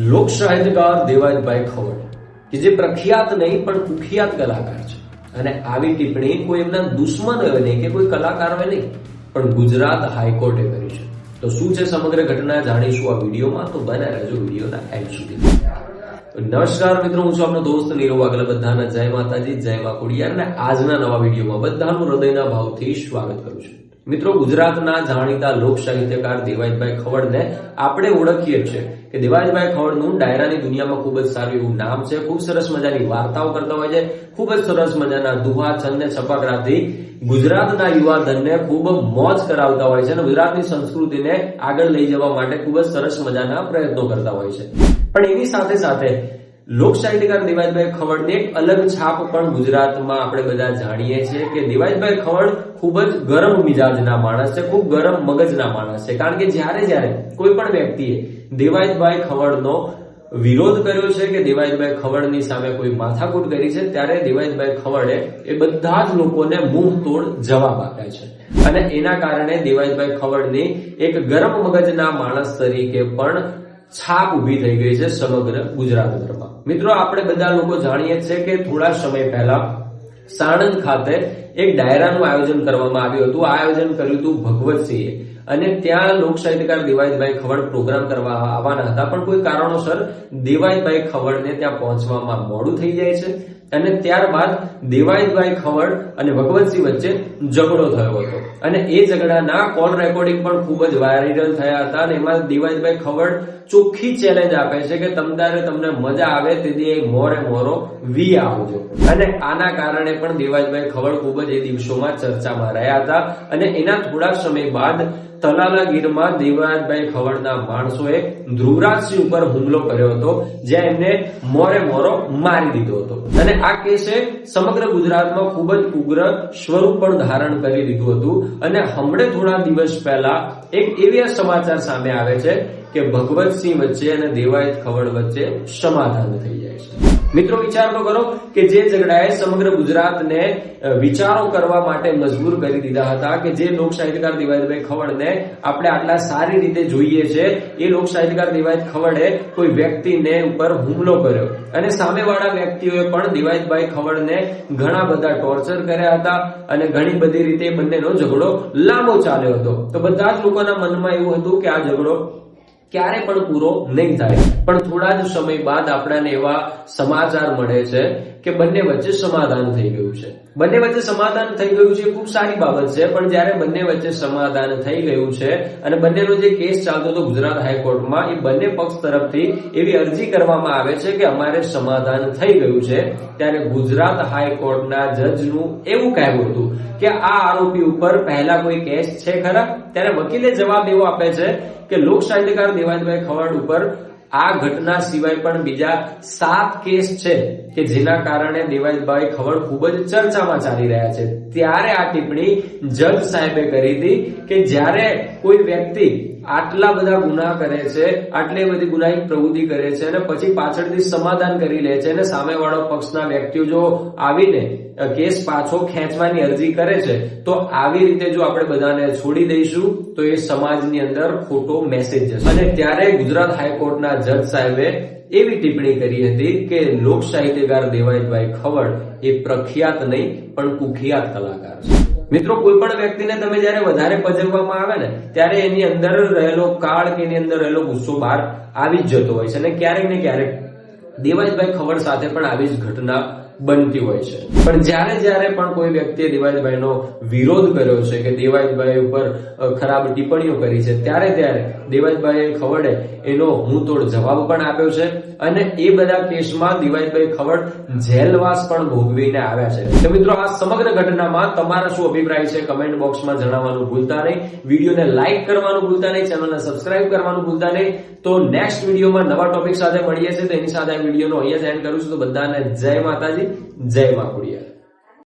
લોક સાહિત્યકાર દેવાયતભાઈ ખવડ કે જે પ્રખ્યાત નહીં પણ કુખ્યાત કલાકાર છે અને આવી ટિપ્પણી કોઈ એમના દુશ્મનોએ નહીં કે કોઈ કલાકારોએ નહીં પણ ગુજરાત હાઈકોર્ટે કરી છે. તો શું છે સમગ્ર ઘટના જાણીશું આ વિડીયોમાં, તો બને રહેજો વિડીયોના એન્ડ સુધી. નમસ્કાર મિત્રો, હું છું આપનો દોસ્ત નીરવ વાઘેલા. બધાને જય માતાજી, જય મા ખોડિયાર. અને આજના નવા વિડીયોમાં બધાનું હૃદયના ભાવથી સ્વાગત કરું છું. મિત્રો, ગુજરાતના જાણીતા લોક સાહિત્યકાર દેવાયતભાઈ ખવડને આપણે ઓળખીએ છીએ કે દેવાયતભાઈ ખવડનું ડાયરાની દુનિયામાં ખૂબ જ સારું એવું નામ છે. ખૂબ સરસ મજાની વાર્તાઓ કરતા હોય છે, ખૂબ જ સરસ મજાના દુહા છંદ ને છપાકરાથી ગુજરાતના યુવા ધનને ખૂબ મોજ કરાવતા હોય છે અને ગુજરાતની સંસ્કૃતિને આગળ લઈ જવા માટે ખૂબ જ સરસ મજાના પ્રયત્નો કરતા હોય છે. પણ એની સાથે સાથે લોક સાહિત્યકાર દેવાયતભાઈ ખવડની એક અલગ છાપ પણ ગુજરાતમાં આપણે બધા જાણીએ છીએ કે દેવાયતભાઈ ખવડ ખૂબ જ ગરમ મિજાજના માણસ છે, ખૂબ ગરમ મગજના માણસ છે. કારણ કે જ્યારે કોઈ પણ વ્યક્તિએ દેવાયતભાઈ ખવડનો વિરોધ કર્યો છે કે દેવાયતભાઈ ખવડની સામે કોઈ માથાકૂટ કરી છે, ત્યારે દેવાયતભાઈ ખવડે એ બધા જ લોકોને મુંહ તોડ જવાબ આપ્યા છે. અને એના કારણે દેવાયતભાઈ ખવડની એક ગરમ મગજના માણસ તરીકે પણ છાપ ઉભી થઈ ગઈ છે સમગ્ર ગુજરાતભરમાં. મિત્રો, આપણે બધા લોકો જાણીએ છીએ કે થોડા સમય પહેલા સાણંદ ખાતે એક ડાયરાનું આયોજન કરવામાં આવ્યું હતું. આ આયોજન કર્યું હતું ભગવતસિંહે અને ત્યાં લોક સાહિત્યકાર દેવાયતભાઈ ખવડ પ્રોગ્રામ કરવા આવવાના હતા, પણ કોઈ કારણોસર દેવાયતભાઈ ખવડને ત્યાં પહોંચવામાં મોડું થઈ જાય છે અને ત્યારબાદ દેવાયતભાઈ ખવડ અને ભગવતસિંહ વચ્ચે ઝઘડો થયો હતો અને એ ઝઘડાના કોલ રેકોર્ડિંગ પણ ખૂબ જ વાયરલ થયા હતા. અને એમાં દેવાયતભાઈ ખવડ ચોખ્ખી ચેલેન્જ આપે છે કે તમને મજા આવે તેથી મોરે મોરો વી આવજો. અને આના કારણે પણ દેવાયતભાઈ ખવડ ખૂબ જ એ દિવસોમાં ચર્ચામાં રહ્યા હતા. અને એના થોડા સમય બાદ તલાલાગીરમાં દેવાયતભાઈ ખવડના માણસોએ ધ્રુવરાજસિંહ ઉપર હુમલો કર્યો હતો, જ્યાં એમને મોરે મોરો મારી દીધો હતો. અને આ કેસે સમગ્ર ગુજરાતમાં ખૂબ જ ઉગ્ર સ્વરૂપ પણ ધારણ કરી દીધું હતું. અને હમણે થોડા દિવસ પહેલા એક એવા સમાચાર સામે આવે છે કે ભગવતસિંહ વચ્ચે અને દેવાયત ખવડ વચ્ચે સમાધાન થઈ જાય છે. મિત્રો, વિચાર તો કરો કે જે ઝઘડાએ સમગ્ર ગુજરાતને વિચારો કરવા માટે મજબૂર કરી દીધા હતા, કે જે લોક સાહિત્યકાર દેવાયતભાઈ ખવડને આપણે આટલા સારી રીતે જોઈએ છે, એ લોક સાહિત્યકાર દેવાયત ખવડે કોઈ વ્યક્તિને ઉપર હુમલો કર્યો અને સામેવાળા વ્યક્તિઓએ પણ દેવાયતભાઈ ખવડને ઘણા બધા ટોર્ચર કર્યા હતા અને ઘણી બધી રીતે બંનેનો ઝઘડો લાંબો ચાલ્યો હતો. તો બધા જ લોકોના મનમાં એવું હતું કે આ ઝઘડો ક્યારે પણ પૂરો નહીં થાય. પણ થોડા જ સમય બાદ આપણને એવા સમાચાર મળે છે કે બંને વચ્ચે સમાધાન થઈ ગયું છે. બંને વચ્ચે સમાધાન થઈ ગયું છે ખૂબ સારી બાબત છે. પણ જ્યારે બંને વચ્ચે સમાધાન થઈ ગયું છે અને બંનેનો જે કેસ ચાલતો હતો ગુજરાત હાઈકોર્ટમાં, એ બંને પક્ષ તરફથી એવી અરજી કરવામાં આવે છે કે અમારે સમાધાન થઈ ગયું છે, ત્યારે ગુજરાત હાઈકોર્ટના જજનું એવું કહેવું હતું કે આ આરોપી ઉપર પહેલા કોઈ કેસ છે ખરા? ત્યારે વકીલે જવાબ એવો આપે છે કે લોક સાહિત્યકાર દેવાયતભાઈ ખવડ ઉપર આ ઘટના સિવાય પણ બીજા 7 કેસ છે કે જેના કારણે દેવાયતભાઈ ખવડ ખૂબ જ ચર્ચામાં ચાલી રહ્યા છે. ત્યારે આ ટિપ્પણી જજ સાહેબે કરી હતી કે જ્યારે કોઈ વ્યક્તિ આટલા બધા ગુના કરે છે, આટલી બધી ગુનાહિત પ્રવૃત્તિ કરે છે અને પછી પાછળથી સમાધાન કરી લે છે અને સામેવાળો પક્ષના વ્યક્તિઓ જો આવીને કેસ પાછો ખેંચવાની અરજી કરે છે, તો આવી રીતે જો આપણે બધાને છોડી દઈશું તો એ સમાજની અંદર ખોટો મેસેજ જશે. અને ત્યારે ગુજરાત હાઈકોર્ટના જજ સાહેબે એવી ટિપ્પણી કરી હતી કે લોક સાહિત્યકાર દેવાયતભાઈ ખવડ એ પ્રખ્યાત નહીં પણ કુખ્યાત કલાકાર છે. મિત્રો, કોઈ પણ વ્યક્તિને તમે જયારે વધારે પજવવામાં આવે ને, ત્યારે એની અંદર રહેલો કાળ કે એની અંદર રહેલો ગુસ્સો બહાર આવી જ જતો હોય છે. અને ક્યારેક ને ક્યારેક દેવાયતભાઈ ખવડ સાથે પણ આવી જ ઘટના બનતી હોય છે. પણ જ્યારે પણ કોઈ વ્યક્તિએ દેવાયતભાઈનો વિરોધ કર્યો છે કે દેવાયતભાઈ ઉપર ખરાબ ટિપ્પણીઓ કરી છે, ત્યારે દેવાયતભાઈ ખવડે એનો મુંહતોડ જવાબ પણ આપ્યો છે. અને એ બધા કેસમાં દેવાયતભાઈ ખવડ જેલવાસ પણ ભોગવીને આવ્યા છે. તો મિત્રો, આ સમગ્ર ઘટનામાં તમારા શું અભિપ્રાય છે કમેન્ટ બોક્સમાં જણાવવાનું ભૂલતા નહીં. વિડીયોને લાઈક કરવાનું ભૂલતા નહીં, ચેનલને સબસ્ક્રાઇબ કરવાનું ભૂલતા નહીં. તો નેક્સ્ટ વિડીયોમાં નવા ટોપિક સાથે મળીએ છીએ. તો એની સાથે આ વિડીયોનો અહીંયા જ એન્ડ કરું છું. તો બધાને જય માતાજી, જય મા ખોડિયાર.